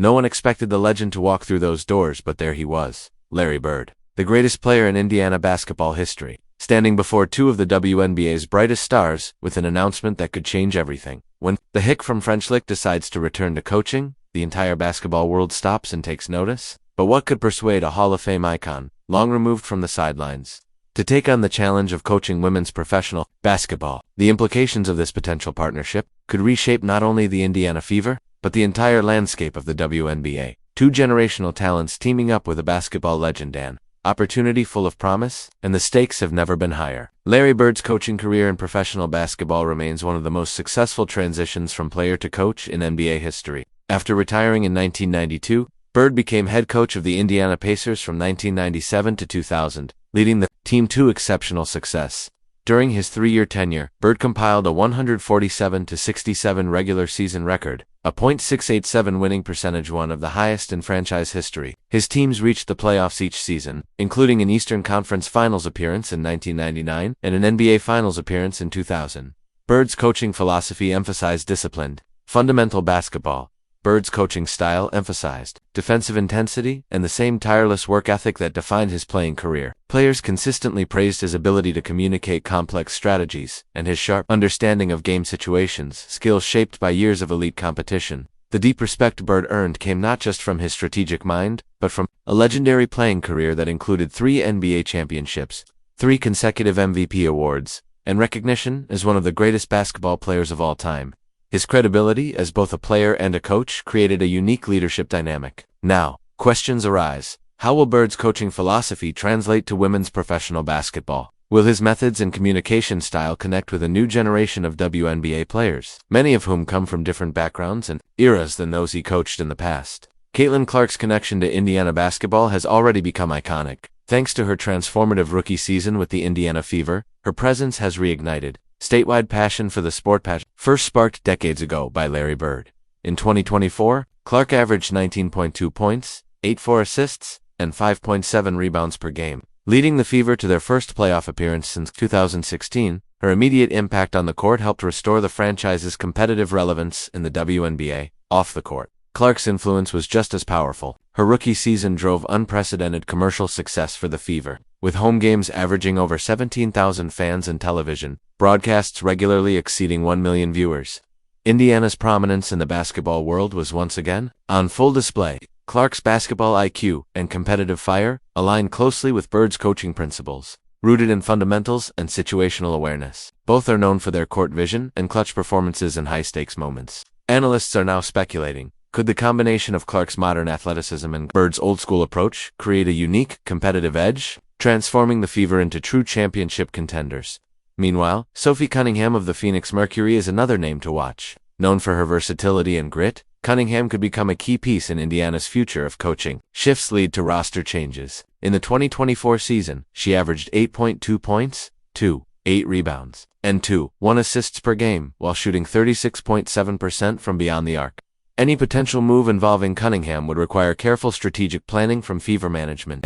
No one expected the legend to walk through those doors, but there he was, Larry Bird, the greatest player in Indiana basketball history, standing before two of the WNBA's brightest stars with an announcement that could change everything. When the hick from French Lick decides to return to coaching, the entire basketball world stops and takes notice. But what could persuade a Hall of Fame icon, long removed from the sidelines, to take on the challenge of coaching women's professional basketball? The implications of this potential partnership could reshape not only the Indiana Fever, but the entire landscape of the WNBA. Two generational talents teaming up with a basketball legend, an opportunity full of promise, and the stakes have never been higher. Larry Bird's coaching career in professional basketball remains one of the most successful transitions from player to coach in NBA history. After retiring in 1992, Bird became head coach of the Indiana Pacers from 1997 to 2000, leading the team to exceptional success. During his 3-year tenure, Bird compiled a 147-67 regular season record, a .687 winning percentage, one of the highest in franchise history. His teams reached the playoffs each season, including an Eastern Conference Finals appearance in 1999 and an NBA Finals appearance in 2000. Bird's coaching philosophy emphasized disciplined, fundamental basketball. Bird's coaching style emphasized defensive intensity and the same tireless work ethic that defined his playing career. Players consistently praised his ability to communicate complex strategies and his sharp understanding of game situations, skills shaped by years of elite competition. The deep respect Bird earned came not just from his strategic mind, but from a legendary playing career that included 3 NBA championships, 3 consecutive MVP awards, and recognition as one of the greatest basketball players of all time. His credibility as both a player and a coach created a unique leadership dynamic. Now, questions arise. How will Bird's coaching philosophy translate to women's professional basketball? Will his methods and communication style connect with a new generation of WNBA players, many of whom come from different backgrounds and eras than those he coached in the past? Caitlin Clark's connection to Indiana basketball has already become iconic. Thanks to her transformative rookie season with the Indiana Fever, her presence has reignited statewide passion for the sport, first sparked decades ago by Larry Bird. In 2024, Clark averaged 19.2 points, 8.4 assists, and 5.7 rebounds per game, leading the Fever to their first playoff appearance since 2016. Her immediate impact on the court helped restore the franchise's competitive relevance in the WNBA. Off the court, Clark's influence was just as powerful. Her rookie season drove unprecedented commercial success for the Fever, with home games averaging over 17,000 fans and television broadcasts regularly exceeding 1 million viewers. Indiana's prominence in the basketball world was once again on full display. Clark's basketball IQ and competitive fire aligned closely with Bird's coaching principles, rooted in fundamentals and situational awareness. Both are known for their court vision and clutch performances in high-stakes moments. Analysts are now speculating, could the combination of Clark's modern athleticism and Bird's old-school approach create a unique, competitive edge, transforming the Fever into true championship contenders? Meanwhile, Sophie Cunningham of the Phoenix Mercury is another name to watch. Known for her versatility and grit, Cunningham could become a key piece in Indiana's future of coaching. Shifts lead to roster changes. In the 2024 season, she averaged 8.2 points, 2.8 rebounds, and 2.1 assists per game, while shooting 36.7% from beyond the arc. Any potential move involving Cunningham would require careful strategic planning from Fever management.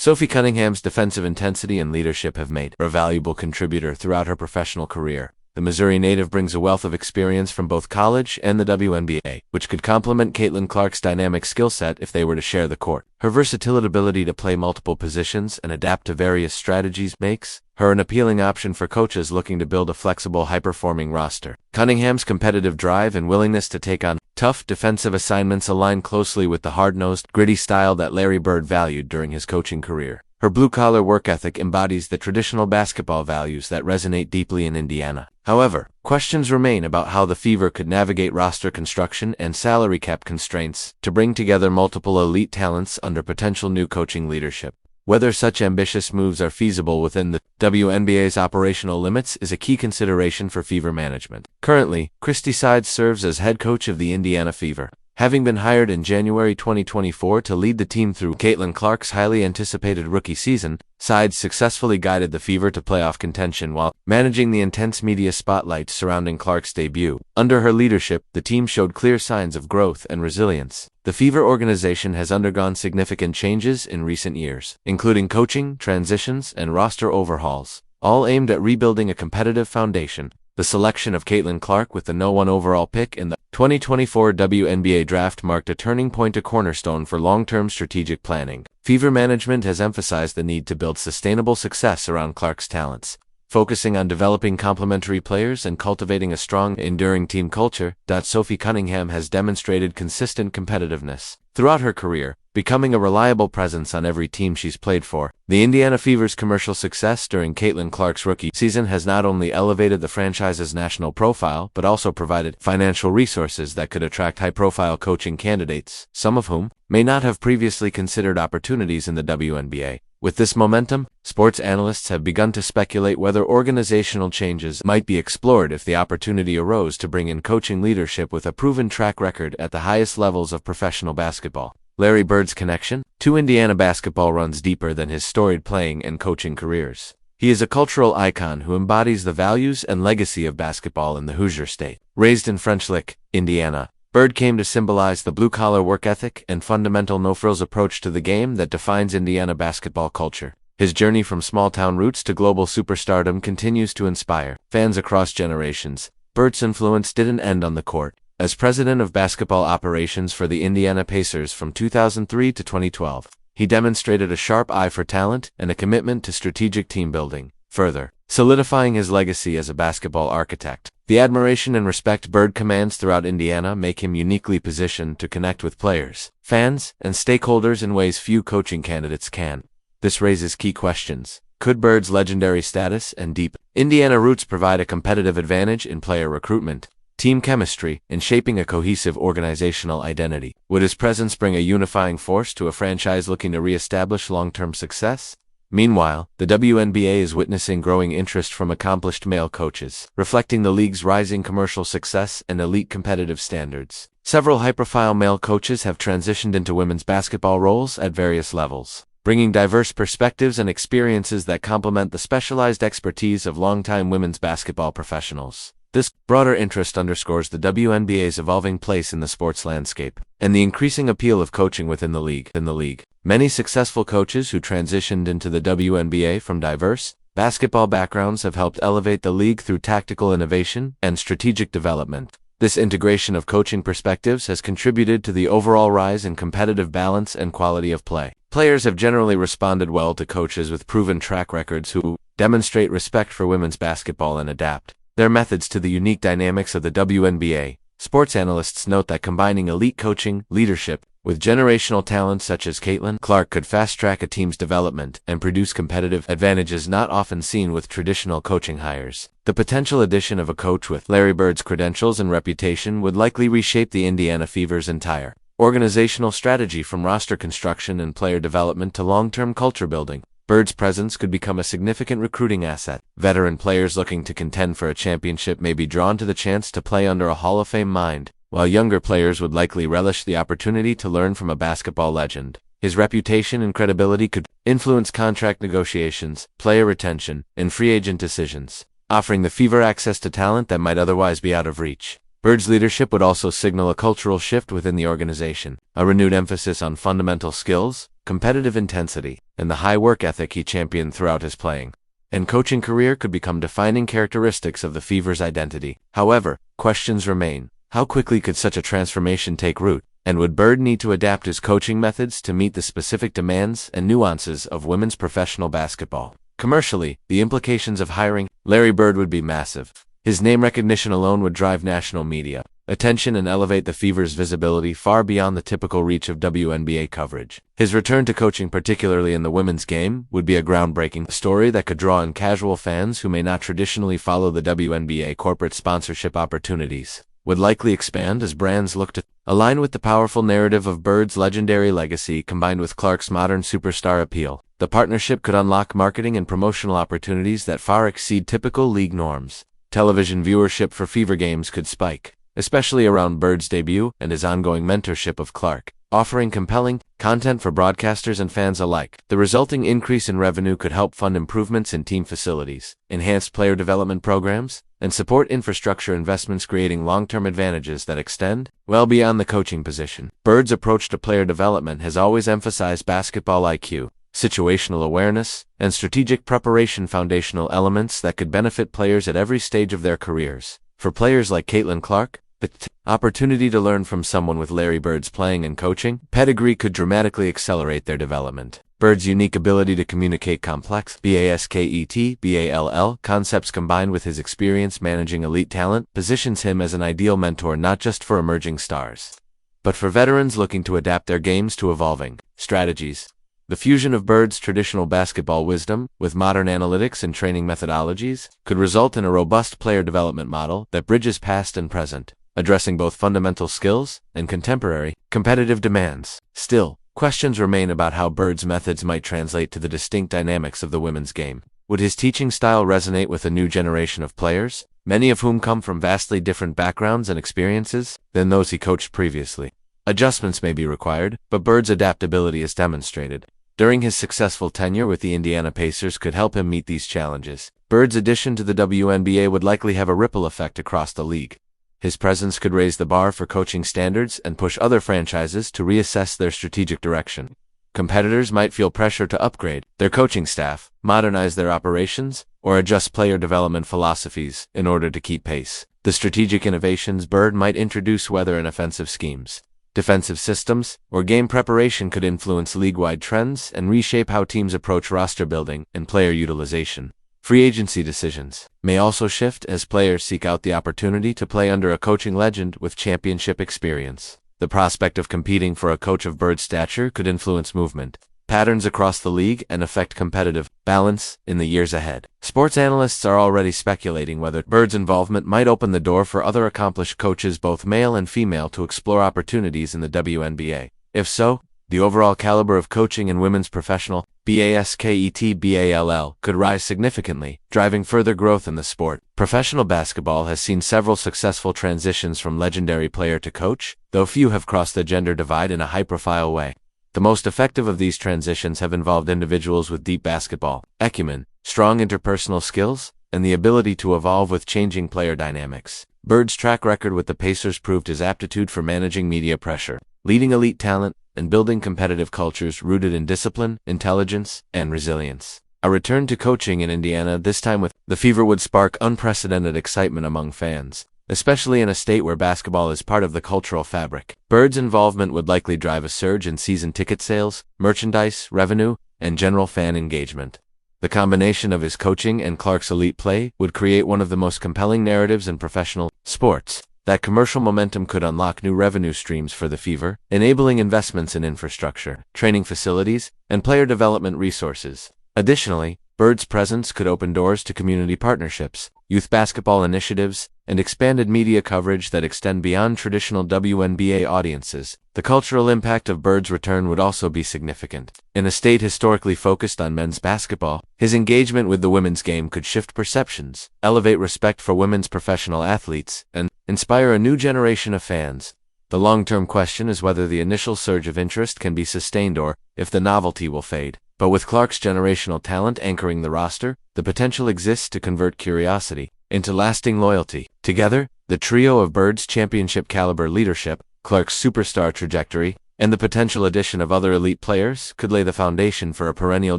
Sophie Cunningham's defensive intensity and leadership have made her a valuable contributor throughout her professional career. The Missouri native brings a wealth of experience from both college and the WNBA, which could complement Caitlin Clark's dynamic skill set if they were to share the court. Her versatile ability to play multiple positions and adapt to various strategies makes her an appealing option for coaches looking to build a flexible, high-performing roster. Cunningham's competitive drive and willingness to take on tough defensive assignments align closely with the hard-nosed, gritty style that Larry Bird valued during his coaching career. Her blue-collar work ethic embodies the traditional basketball values that resonate deeply in Indiana. However, questions remain about how the Fever could navigate roster construction and salary cap constraints to bring together multiple elite talents under potential new coaching leadership. Whether such ambitious moves are feasible within the WNBA's operational limits is a key consideration for Fever management. Currently, Christy Sides serves as head coach of the Indiana Fever, having been hired in January 2024 to lead the team through Caitlin Clark's highly anticipated rookie season. Sides successfully guided the Fever to playoff contention while managing the intense media spotlight surrounding Clark's debut. Under her leadership, the team showed clear signs of growth and resilience. The Fever organization has undergone significant changes in recent years, including coaching, transitions, and roster overhauls, all aimed at rebuilding a competitive foundation. The selection of Caitlin Clark with the No. 1 overall pick in the 2024 WNBA draft marked a turning point, a cornerstone for long-term strategic planning. Fever management has emphasized the need to build sustainable success around Clark's talents, focusing on developing complementary players and cultivating a strong, enduring team culture. Sophie Cunningham has demonstrated consistent competitiveness throughout her career, becoming a reliable presence on every team she's played for. The Indiana Fever's commercial success during Caitlin Clark's rookie season has not only elevated the franchise's national profile, but also provided financial resources that could attract high-profile coaching candidates, some of whom may not have previously considered opportunities in the WNBA. With this momentum, sports analysts have begun to speculate whether organizational changes might be explored if the opportunity arose to bring in coaching leadership with a proven track record at the highest levels of professional basketball. Larry Bird's connection to Indiana basketball runs deeper than his storied playing and coaching careers. He is a cultural icon who embodies the values and legacy of basketball in the Hoosier State. Raised in French Lick, Indiana, Bird came to symbolize the blue-collar work ethic and fundamental no-frills approach to the game that defines Indiana basketball culture. His journey from small-town roots to global superstardom continues to inspire fans across generations. Bird's influence didn't end on the court. As president of basketball operations for the Indiana Pacers from 2003 to 2012, he demonstrated a sharp eye for talent and a commitment to strategic team building, further solidifying his legacy as a basketball architect. The admiration and respect Bird commands throughout Indiana make him uniquely positioned to connect with players, fans, and stakeholders in ways few coaching candidates can. This raises key questions. Could Bird's legendary status and deep Indiana roots provide a competitive advantage in player recruitment, team chemistry, and shaping a cohesive organizational identity? Would his presence bring a unifying force to a franchise looking to re-establish long-term success? Meanwhile, the WNBA is witnessing growing interest from accomplished male coaches, reflecting the league's rising commercial success and elite competitive standards. Several high-profile male coaches have transitioned into women's basketball roles at various levels, bringing diverse perspectives and experiences that complement the specialized expertise of longtime women's basketball professionals. This broader interest underscores the WNBA's evolving place in the sports landscape and the increasing appeal of coaching within the league. Many successful coaches who transitioned into the WNBA from diverse basketball backgrounds have helped elevate the league through tactical innovation and strategic development. This integration of coaching perspectives has contributed to the overall rise in competitive balance and quality of play. Players have generally responded well to coaches with proven track records who demonstrate respect for women's basketball and adapt their methods to the unique dynamics of the WNBA. Sports analysts note that combining elite coaching, leadership, with generational talent such as Caitlin Clark could fast-track a team's development and produce competitive advantages not often seen with traditional coaching hires. The potential addition of a coach with Larry Bird's credentials and reputation would likely reshape the Indiana Fever's entire organizational strategy, from roster construction and player development to long-term culture building. Bird's presence could become a significant recruiting asset. Veteran players looking to contend for a championship may be drawn to the chance to play under a Hall of Fame mind, while younger players would likely relish the opportunity to learn from a basketball legend. His reputation and credibility could influence contract negotiations, player retention, and free agent decisions, offering the Fever access to talent that might otherwise be out of reach. Bird's leadership would also signal a cultural shift within the organization, a renewed emphasis on fundamental skills, competitive intensity, and the high work ethic he championed throughout his playing and coaching career could become defining characteristics of the Fever's identity. However, questions remain. How quickly could such a transformation take root, and would Bird need to adapt his coaching methods to meet the specific demands and nuances of women's professional basketball? Commercially, the implications of hiring Larry Bird would be massive. His name recognition alone would drive national media attention and elevate the Fever's visibility far beyond the typical reach of WNBA coverage. His return to coaching, particularly in the women's game, would be a groundbreaking story that could draw in casual fans who may not traditionally follow the WNBA. Corporate sponsorship opportunities would likely expand as brands look to align with the powerful narrative of Bird's legendary legacy combined with Clark's modern superstar appeal. The partnership could unlock marketing and promotional opportunities that far exceed typical league norms. Television viewership for Fever games could spike, especially around Bird's debut and his ongoing mentorship of Clark, offering compelling content for broadcasters and fans alike. The resulting increase in revenue could help fund improvements in team facilities, enhanced player development programs, and support infrastructure investments, creating long-term advantages that extend well beyond the coaching position. Bird's approach to player development has always emphasized basketball IQ, situational awareness, and strategic preparation foundational elements that could benefit players at every stage of their careers. For players like Caitlin Clark, the opportunity to learn from someone with Larry Bird's playing and coaching pedigree could dramatically accelerate their development. Bird's unique ability to communicate complex BASKET/BALL concepts combined with his experience managing elite talent positions him as an ideal mentor not just for emerging stars, but for veterans looking to adapt their games to evolving strategies. The fusion of Bird's traditional basketball wisdom with modern analytics and training methodologies could result in a robust player development model that bridges past and present, addressing both fundamental skills and contemporary, competitive demands. Still, questions remain about how Bird's methods might translate to the distinct dynamics of the women's game. Would his teaching style resonate with a new generation of players, many of whom come from vastly different backgrounds and experiences than those he coached previously? Adjustments may be required, but Bird's adaptability is demonstrated during his successful tenure with the Indiana Pacers could help him meet these challenges. Bird's addition to the WNBA would likely have a ripple effect across the league. His presence could raise the bar for coaching standards and push other franchises to reassess their strategic direction. Competitors might feel pressure to upgrade their coaching staff, modernize their operations, or adjust player development philosophies in order to keep pace. The strategic innovations Bird might introduce, whether in offensive schemes, defensive systems, or game preparation, could influence league-wide trends and reshape how teams approach roster building and player utilization. Free agency decisions may also shift as players seek out the opportunity to play under a coaching legend with championship experience. The prospect of competing for a coach of Bird's stature could influence movement patterns across the league and affect competitive balance in the years ahead. Sports analysts are already speculating whether Bird's involvement might open the door for other accomplished coaches, both male and female, to explore opportunities in the WNBA. If so, the overall caliber of coaching in women's professional basketball could rise significantly, driving further growth in the sport. Professional basketball has seen several successful transitions from legendary player to coach, though few have crossed the gender divide in a high-profile way. The most effective of these transitions have involved individuals with deep basketball acumen, strong interpersonal skills, and the ability to evolve with changing player dynamics. Bird's track record with the Pacers proved his aptitude for managing media pressure, leading elite talent, and building competitive cultures rooted in discipline, intelligence, and resilience. A return to coaching in Indiana, this time with the Fever, would spark unprecedented excitement among fans, especially in a state where basketball is part of the cultural fabric. Bird's involvement would likely drive a surge in season ticket sales, merchandise revenue, and general fan engagement. The combination of his coaching and Clark's elite play would create one of the most compelling narratives in professional sports. That commercial momentum could unlock new revenue streams for the Fever, enabling investments in infrastructure, training facilities, and player development resources. Additionally, Bird's presence could open doors to community partnerships, youth basketball initiatives, and expanded media coverage that extend beyond traditional WNBA audiences. The cultural impact of Bird's return would also be significant. In a state historically focused on men's basketball, his engagement with the women's game could shift perceptions, elevate respect for women's professional athletes, and inspire a new generation of fans. The long-term question is whether the initial surge of interest can be sustained or if the novelty will fade. But with Clark's generational talent anchoring the roster, the potential exists to convert curiosity into lasting loyalty. Together, the trio of Bird's championship-caliber leadership, Clark's superstar trajectory, and the potential addition of other elite players could lay the foundation for a perennial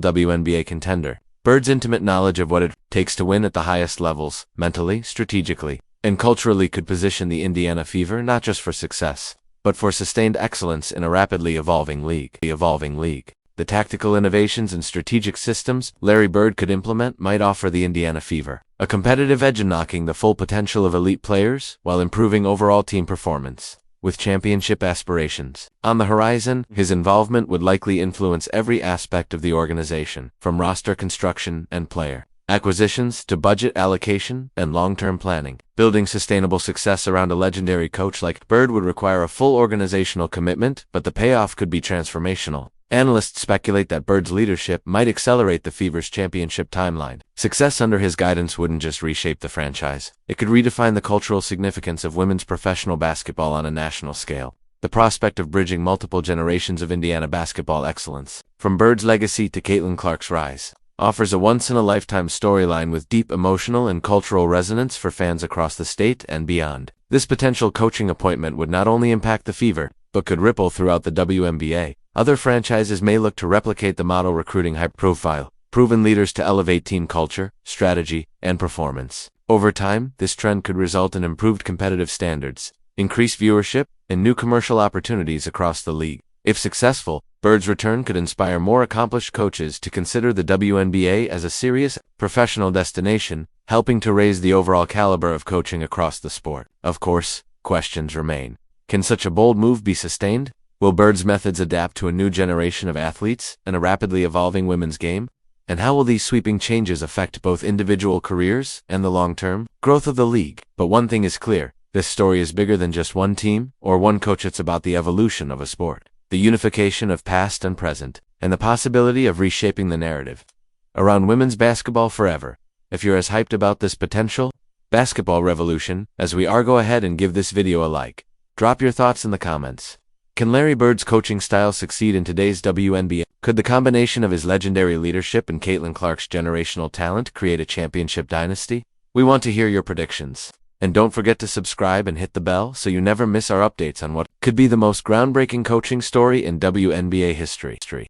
WNBA contender. Bird's intimate knowledge of what it takes to win at the highest levels, mentally, strategically, and culturally, could position the Indiana Fever not just for success, but for sustained excellence in a rapidly evolving league. The tactical innovations and strategic systems Larry Bird could implement might offer the Indiana Fever a competitive edge, unlocking the full potential of elite players while improving overall team performance. With championship aspirations on the horizon, his involvement would likely influence every aspect of the organization, from roster construction and player acquisitions to budget allocation and long-term planning. Building sustainable success around a legendary coach like Bird would require a full organizational commitment, but the payoff could be transformational. Analysts speculate that Bird's leadership might accelerate the Fever's championship timeline. Success under his guidance wouldn't just reshape the franchise, it could redefine the cultural significance of women's professional basketball on a national scale. The prospect of bridging multiple generations of Indiana basketball excellence, from Bird's legacy to Caitlin Clark's rise, offers a once-in-a-lifetime storyline with deep emotional and cultural resonance for fans across the state and beyond. This potential coaching appointment would not only impact the Fever, but could ripple throughout the WNBA, Other franchises may look to replicate the model, recruiting high-profile, proven leaders to elevate team culture, strategy, and performance. Over time, this trend could result in improved competitive standards, increased viewership, and new commercial opportunities across the league. If successful, Bird's return could inspire more accomplished coaches to consider the WNBA as a serious, professional destination, helping to raise the overall caliber of coaching across the sport. Of course, questions remain. Can such a bold move be sustained? Will Bird's methods adapt to a new generation of athletes and a rapidly evolving women's game? And how will these sweeping changes affect both individual careers and the long-term growth of the league? But one thing is clear, this story is bigger than just one team or one coach. It's about the evolution of a sport, the unification of past and present, and the possibility of reshaping the narrative around women's basketball forever. If you're as hyped about this potential basketball revolution as we are, go ahead and give this video a like. Drop your thoughts in the comments. Can Larry Bird's coaching style succeed in today's WNBA? Could the combination of his legendary leadership and Caitlin Clark's generational talent create a championship dynasty? We want to hear your predictions. And don't forget to subscribe and hit the bell so you never miss our updates on what could be the most groundbreaking coaching story in WNBA history.